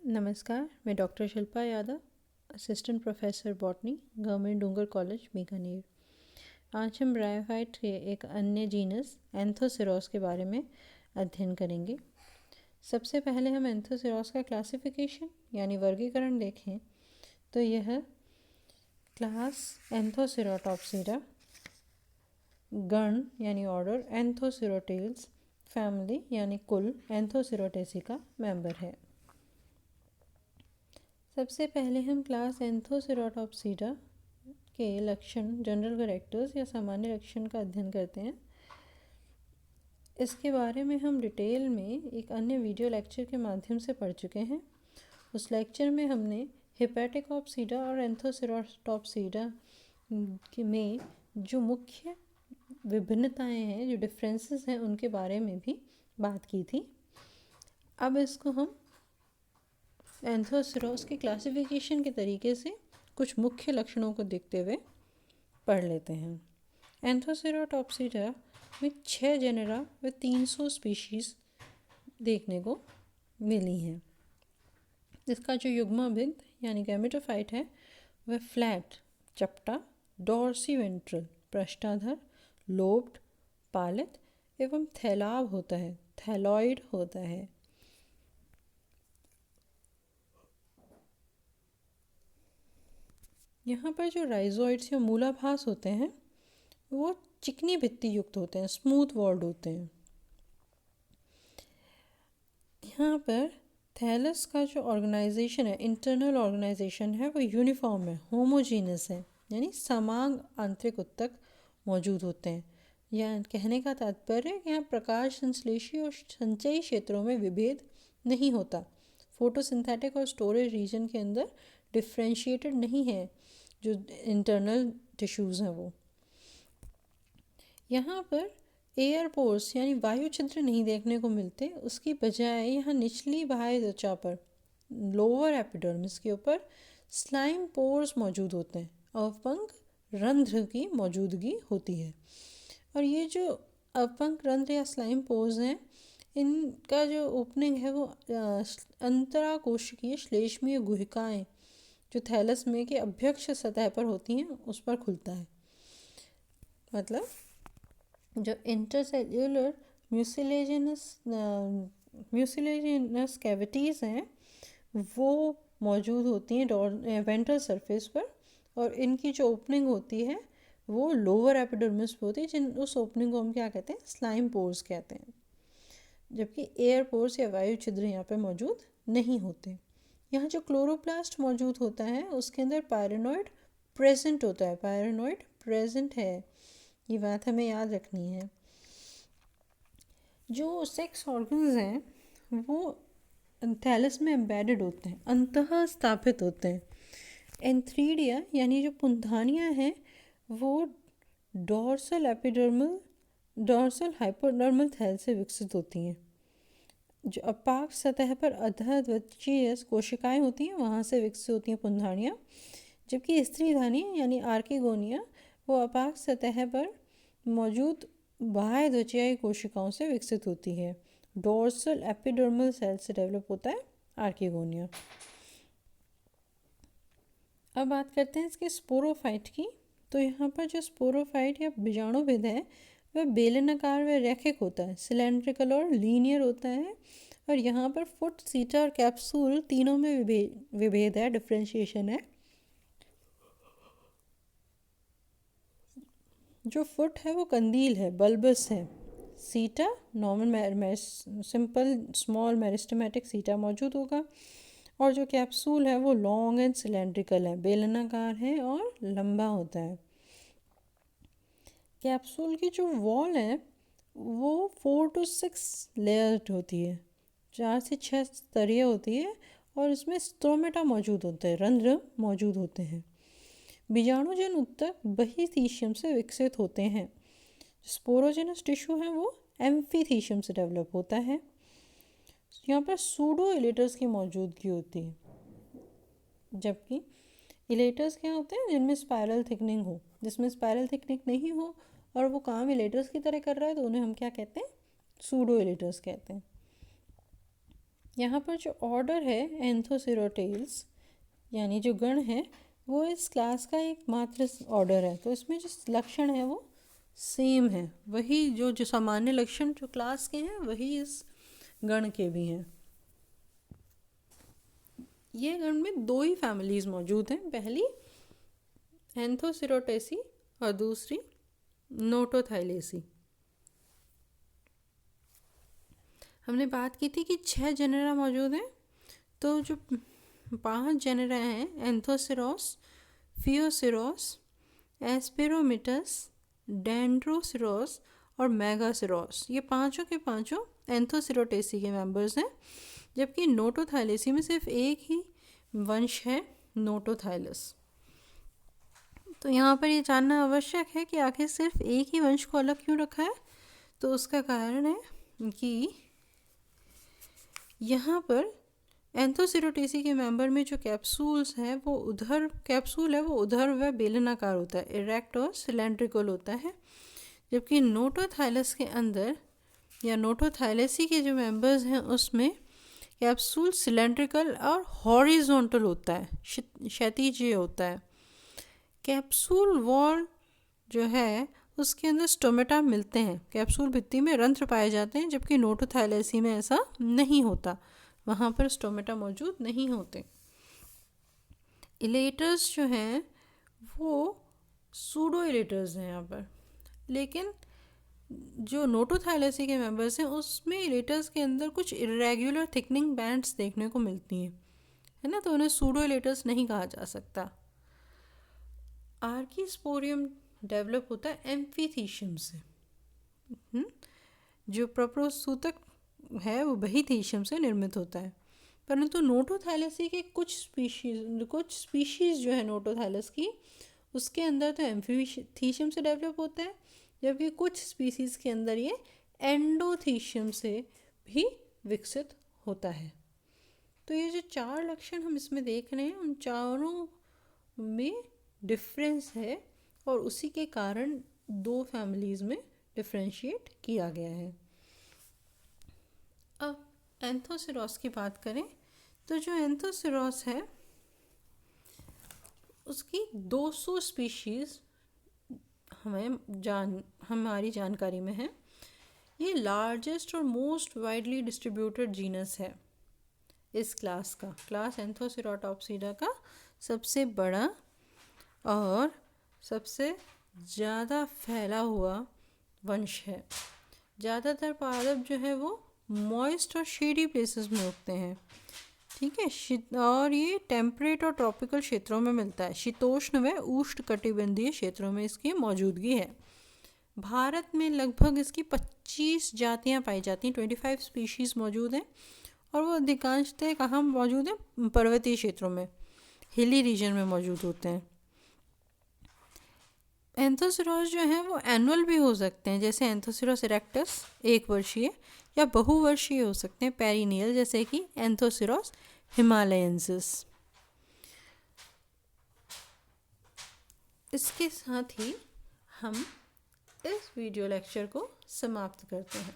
नमस्कार, मैं doctor Shilpa Yadav, assistant professor botany, government Dungar college Bikaner. आज हम ब्रायोफाइट के एक अन्य जीनस एंथोसिरोस के बारे में अध्ययन करेंगे। सबसे पहले हम एंथोसिरोस का क्लासिफिकेशन यानी वर्गीकरण देखें तो यह क्लास एंथोसिरोटॉप्सिरा, गण यानी ऑर्डर एंथोसिरोटेल्स, फैमिली यानी कुल एंथोसिरोटेसी का मेंबर है। सबसे पहले हम क्लास एंथोसिरोटॉप्सिरा के लक्षण, जनरल कैरेक्टर्स या सामान्य लक्षण का अध्ययन करते हैं। इसके बारे में हम डिटेल में एक अन्य वीडियो लेक्चर के माध्यम से पढ़ चुके हैं। उस लेक्चर में हमने हेपेटिकॉप्सिडा और एंथोसिरोटॉप्सिडा में जो मुख्य विभिन्नताएं हैं, जो डिफरेंसेस हैं, उनके बारे में भी बात की थी। अब इसको हम एंथोसिरोस के क्लासिफिकेशन के तरीके से कुछ मुख्य लक्षणों को देखते हुए पढ़ लेते हैं। एंथोसिरोटॉप्सिरा में 6 जेनेरा व 300 स्पीशीज़ देखने को मिली हैं। इसका जो युग्मभिद यानी गैमेटोफाइट है वह फ्लैट, चपटा, डॉर्सीवेंट्रल, पृष्ठाधर, लोब्ड, पालित एवं थैलाभ होता है, थैलॉइड होता है। यहाँ पर जो राइजोइड्स या मूलाभास होते हैं वो चिकनी भित्ति युक्त होते हैं, स्मूथ वॉल्ड होते हैं। यहाँ पर थैलस का जो ऑर्गेनाइजेशन है, इंटरनल ऑर्गेनाइजेशन है, वो यूनिफॉर्म है, होमोजीनस है, यानी समान आंतरिक उत्तक मौजूद होते हैं। यह कहने का तात्पर्य है कि यहाँ प्रकाश संश्लेषी और संचयी क्षेत्रों में विभेद नहीं होता। फोटोसिंथेटिक और स्टोरेज रीजन के अंदर डिफ्रेंशिएटेड नहीं है जो इंटरनल टिश्यूज़ हैं वो। यहाँ पर एयर पोर्स यानी वायु छिद्र नहीं देखने को मिलते, उसकी बजाय यहाँ निचली बाह्य त्वचा पर, लोअर एपिडर्मिस के ऊपर स्लाइम पोर्स मौजूद होते हैं, अवपंक रंध्र की मौजूदगी होती है। और ये जो अवपंक रंध्र या स्लाइम पोर्स हैं, इनका जो ओपनिंग है वो अंतराकोशिकीय श्लेष्मीय गुहिकाएं जो थैलस में के अभ्यक्ष सतह पर होती हैं उस पर खुलता है। मतलब जो इंटरसेल्यूलर म्यूसिलेजिनस कैविटीज़ हैं वो मौजूद होती हैं वेंट्रल सरफेस पर, और इनकी जो ओपनिंग होती है वो लोअर एपिडर्मिस पर होती है, उस ओपनिंग को हम क्या कहते हैं, स्लाइम पोर्स कहते हैं। जबकि एयर पोर्स या वायु छिद्र यहाँ पे मौजूद नहीं होते। यहाँ जो क्लोरोप्लास्ट मौजूद होता है उसके अंदर पायरेनोइड प्रेजेंट होता है, पायरेनोइड प्रेजेंट है, ये बात हमें याद रखनी है। जो सेक्स ऑर्गन्स हैं वो थैलस में एम्बेडेड होते हैं, अंतः स्थापित होते हैं। एंथ्रीडिया यानी जो पुंधानियाँ हैं वो डॉर्सल हाइपोडर्मल थैल से विकसित होती हैं। जो अपाक सतह पर अधःत्वचीय कोशिकाएं होती हैं वहाँ से विकसित होती हैं पुंधानियाँ, जबकि स्त्रीधानी यानी आर्किगोनिया वो अपाक सतह पर मौजूद बाह्य त्वचीय कोशिकाओं से विकसित होती है। डोर्सल एपिडर्मल सेल से डेवलप होता है आर्किगोनिया। अब बात करते हैं इसके स्पोरोफाइट की। तो यहाँ पर जो स्पोरोफाइट या बीजाणुविद है वह बेलनाकार व रैखिक होता है, सिलेंड्रिकल और लीनियर होता है। और यहाँ पर फुट, सीटा और कैप्सूल तीनों में विभेद है, डिफ्रेंशिएशन है। जो फुट है वो कंदील है, बल्बस है। सीटा नॉर्मल सिंपल स्मॉल मेरिस्टेमेटिक सीटा मौजूद होगा। और जो कैप्सूल है वो लॉन्ग एंड सिलेंड्रिकल है, बेलनाकार है और लंबा होता है। कैप्सूल की जो वॉल है वो 4 to 6 लेयर्ड होती है, 4 से 6 स्तरीय होती है, और इसमें स्ट्रोमेटा मौजूद होते हैं, रंध्र मौजूद होते हैं। बीजाणुजन उत्तक बहीथीशियम से विकसित होते हैं। स्पोरोजेनस टिश्यू है वो एम्फीथीशियम से डेवलप होता है। यहाँ पर सूडो इलेटर्स की मौजूदगी होती है, जबकि इलेटर्स क्या होते हैं जिनमें स्पाइरल थिकनिंग हो। जिसमें स्पाइरल थिकनिंग नहीं हो और वो काम इलेटर्स की तरह कर रहा है तो उन्हें हम क्या कहते हैं, सूडो इलेटर्स कहते हैं। यहाँ पर जो ऑर्डर है एंथोसिरोटेल्स यानी जो गण है वो इस क्लास का एक मात्र ऑर्डर है, तो इसमें जो लक्षण है वो सेम है, वही जो सामान्य लक्षण जो क्लास के हैं वही इस गण के भी हैं। ये गण में दो ही फैमिलीज मौजूद हैं, पहली एंथोसिरोटेसी और दूसरी नोटोथाइलेसी। हमने बात की थी कि 6 जेनेरा मौजूद हैं, तो जो 5 जेनेरा हैं एंथोसिरोस, फियोसिरोस, एस्पेरोमिटस, डेंड्रोसिरोस और मेगासिरोस, ये पांचों के पांचों एंथोसिरोटेसी के मेंबर्स हैं, जबकि नोटोथाइलेसी में सिर्फ एक ही वंश है, नोटोथाइलस। तो यहाँ पर ये जानना आवश्यक है कि आखिर सिर्फ एक ही वंश को अलग क्यों रखा है। तो उसका कारण है कि यहाँ पर एंथोसिरोटेसी के मेंबर में जो कैप्सूल है वो उधर व बेलनाकार होता है, इरेक्ट और सिलेंड्रिकल होता है, जबकि नोटोथाइलस के अंदर या नोटोथाइलेसी के जो मेंबर्स हैं उसमें कैप्सूल सिलेंड्रिकल और हॉरिजॉन्टल होता है, क्षैतिज होता है। कैप्सूल वॉल जो है उसके अंदर स्टोमेटा मिलते हैं, कैप्सूल भित्ति में रंध्र पाए जाते हैं, जबकि नोटोथाइलेसी में ऐसा नहीं होता, वहाँ पर स्टोमेटा मौजूद नहीं होते। इलेटर्स जो हैं वो सूडो इलेटर्स हैं यहाँ पर, लेकिन जो नोटोथाइलेसी के मेंबर्स हैं उसमें इलेटर्स के अंदर कुछ इरेगुलर थिकनिंग बैंड्स देखने को मिलती हैं, है ना, तो उन्हें सूडो इलेटर्स नहीं कहा जा सकता। आर्कीस्पोरियम डेवलप होता है एम्फीथीशियम से, जो प्रप्रोसूतक है वो बहीथीशियम से निर्मित होता है, परंतु नोटोथाइलेसी के कुछ स्पीशीज़ जो है नोटोथाइलस की उसके अंदर तो एम्फीथीशियम से डेवलप होता है, जबकि कुछ स्पीशीज़ के अंदर ये एंडोथीशियम से भी विकसित होता है। तो ये जो 4 लक्षण हम इसमें देख रहे हैं उन चारों में डिफरेंस है और उसी के कारण 2 फैमिलीज़ में डिफ्रेंशिएट किया गया है। अब एंथोसिरोस की बात करें तो जो एंथोसिरोस है उसकी 200 स्पीशीज़ हमारी जानकारी में है। ये लार्जेस्ट और मोस्ट वाइडली डिस्ट्रीब्यूटेड जीनस है इस क्लास एंथोसिरोटॉप्सिडा का सबसे बड़ा और सबसे ज़्यादा फैला हुआ वंश है। ज़्यादातर पादप जो है वो मॉइस्ट और शेडी प्लेसेस में उगते हैं, ठीक है, और ये टेम्परेट और ट्रॉपिकल क्षेत्रों में मिलता है, शीतोष्ण व उष्णकटिबंधीय क्षेत्रों में इसकी मौजूदगी है। भारत में लगभग इसकी 25 जातियाँ पाई जाती हैं, 25 स्पीशीज़ मौजूद हैं, और वो अधिकांशतः कहाँ मौजूद हैं, पर्वतीय क्षेत्रों में, हिली रीजन में मौजूद होते हैं। एंथोसिरोस जो है वो एनुअल भी हो सकते हैं, जैसे एंथोसिरोस इरेक्टस 1 वर्षीय, या बहुवर्षीय हो सकते हैं पेरिनियल, जैसे कि एंथोसिरोस हिमालयंसिस। इसके साथ ही हम इस वीडियो लेक्चर को समाप्त करते हैं।